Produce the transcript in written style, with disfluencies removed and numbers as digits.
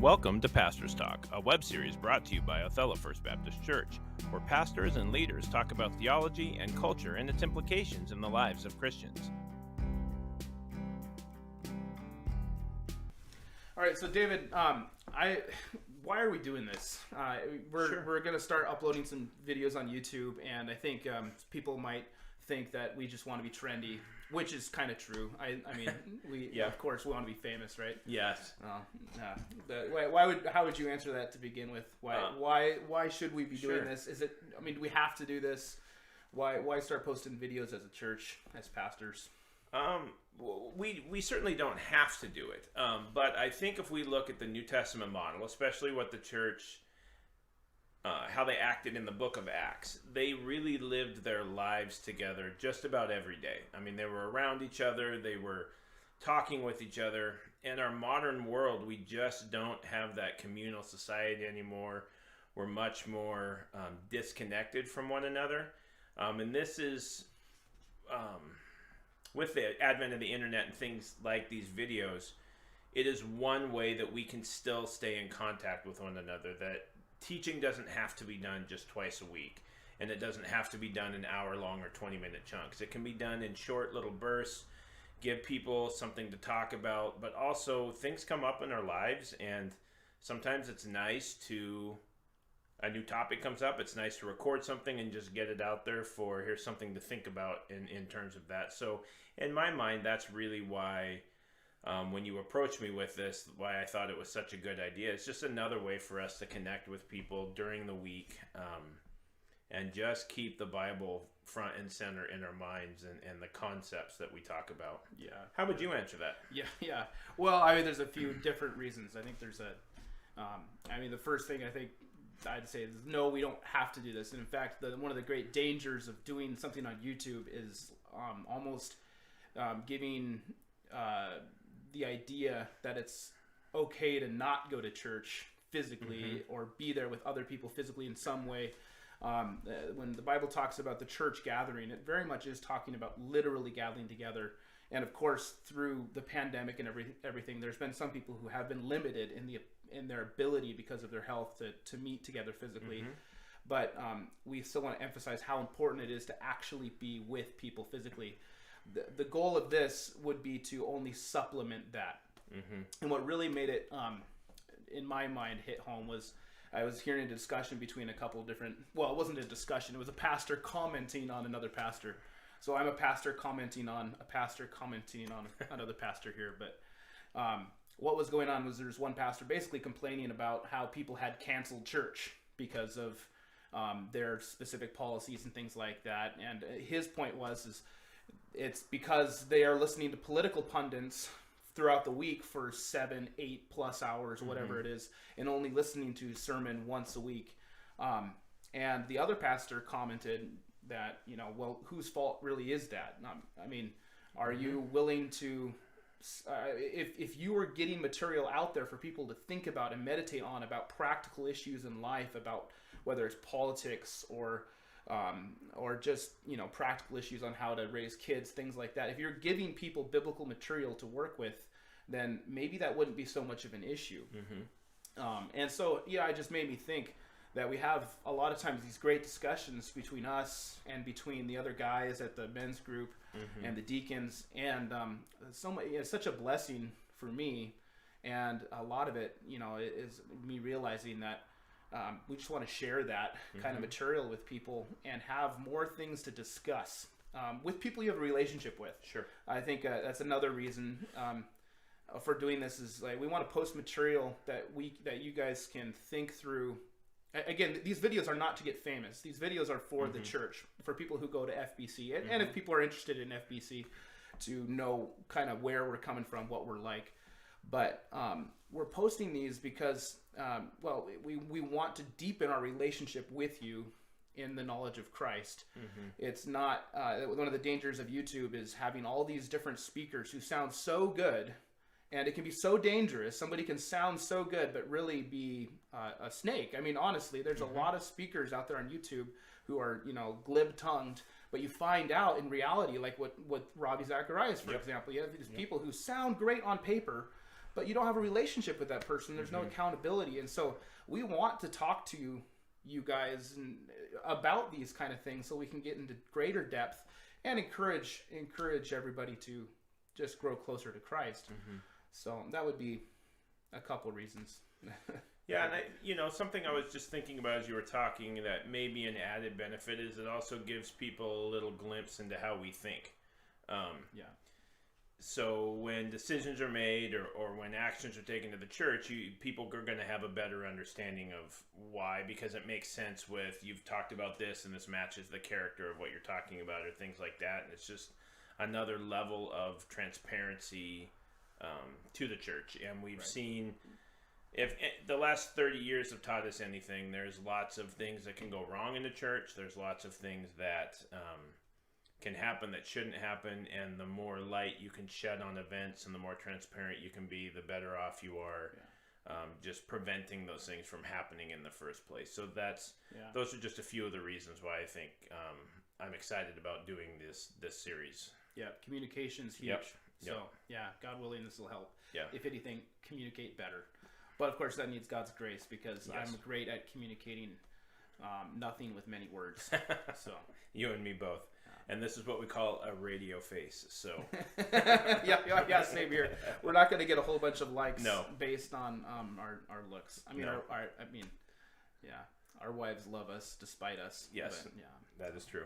Welcome to Pastor's Talk, a web series brought to you by Othello First Baptist Church, where pastors and leaders talk about theology and culture and its implications in the lives of Christians. All right, so David, why are we doing this? We're going to start uploading some videos on YouTube, and I think people might think that we just want to be trendy, which is kind of true. I mean, we of course we want to be famous, right? Yes. How would you answer that to begin with? Why should we be doing this? Is it? I mean, do we have to do this? Why start posting videos as a church, as pastors? We certainly don't have to do it, but I think if we look at the New Testament model, especially what the church, how they acted in the book of Acts, they really lived their lives together just about every day. I mean, they were around each other, they were talking with each other. In our modern world, we just don't have that communal society anymore. We're much more disconnected from one another, and this is... with the advent of the internet and things like these videos, it is one way that we can still stay in contact with one another, that teaching doesn't have to be done just twice a week, and it doesn't have to be done in hour-long or 20-minute chunks. It can be done in short little bursts, give people something to talk about, but also things come up in our lives, and sometimes it's nice to... a new topic comes up, it's nice to record something and just get it out there for here's something to think about in terms of that. So in my mind, that's really why when you approached me with this, why I thought it was such a good idea. It's just another way for us to connect with people during the week and just keep the Bible front and center in our minds and the concepts that we talk about. Yeah. How would you answer that? Yeah. Well, I mean, there's a few different reasons. I think there's the first thing I think I'd say is no, we don't have to do this. And in fact, one of the great dangers of doing something on YouTube is almost giving the idea that it's okay to not go to church physically or be there with other people physically in some way. When the Bible talks about the church gathering, it very much is talking about literally gathering together. And of course, through the pandemic and everything, there's been some people who have been limited in their ability because of their health to meet together physically. But we still want to emphasize how important it is to actually be with people physically. The goal of this would be to only supplement that. And what really made it, in my mind, hit home was I was hearing a discussion between a couple of different, well, it wasn't a discussion, it was a pastor commenting on another pastor. So I'm a pastor commenting on another pastor here. But what was going on was there's one pastor basically complaining about how people had canceled church because of their specific policies and things like that. And his point was it's because they are listening to political pundits throughout the week for 7, 8+ hours, whatever it is, and only listening to sermon once a week. And the other pastor commented that, well, whose fault really is that? I mean, are you willing to, if you were getting material out there for people to think about and meditate on about practical issues in life, about whether it's politics or just, practical issues on how to raise kids, things like that. If you're giving people biblical material to work with, then maybe that wouldn't be so much of an issue. And so, it just made me think that we have a lot of times these great discussions between us and between the other guys at the men's group and the deacons. And it's such a blessing for me. And a lot of it, is me realizing that we just want to share that kind of material with people and have more things to discuss with people you have a relationship with. Sure. I think that's another reason for doing this is like we want to post material that you guys can think through. Again, these videos are not to get famous. These videos are for the church, for people who go to FBC, and if people are interested in FBC to know kind of where we're coming from, what we're like. But we're posting these because, we want to deepen our relationship with you in the knowledge of Christ. It's not, one of the dangers of YouTube is having all these different speakers who sound so good, and it can be so dangerous. Somebody can sound so good, but really be a snake. I mean, honestly, there's a lot of speakers out there on YouTube who are, glib-tongued, but you find out in reality, like what Ravi Zacharias, for example, you have these people who sound great on paper, but you don't have a relationship with that person. There's no accountability. And so we want to talk to you guys about these kind of things so we can get into greater depth and encourage everybody to just grow closer to Christ. So that would be a couple reasons. Yeah, and something I was just thinking about as you were talking, that maybe an added benefit is it also gives people a little glimpse into how we think. So when decisions are made or when actions are taken to the church, people are going to have a better understanding of why, because it makes sense with, you've talked about this and this matches the character of what you're talking about or things like that. And it's just another level of transparency to the church. And we've seen, if the last 30 years have taught us anything, there's lots of things that can go wrong in the church. There's lots of things that can happen that shouldn't happen, and the more light you can shed on events and the more transparent you can be, the better off you are just preventing those things from happening in the first place. So those are just a few of the reasons why I think I'm excited about doing this series. Yeah, communication's huge. So God willing, this will help. If anything, communicate better. But of course that needs God's grace, because I'm great at communicating nothing with many words. So you and me both. And this is what we call a radio face. So same here. We're not going to get a whole bunch of likes based on our looks. I mean, our wives love us despite us. Yes, but, that is true.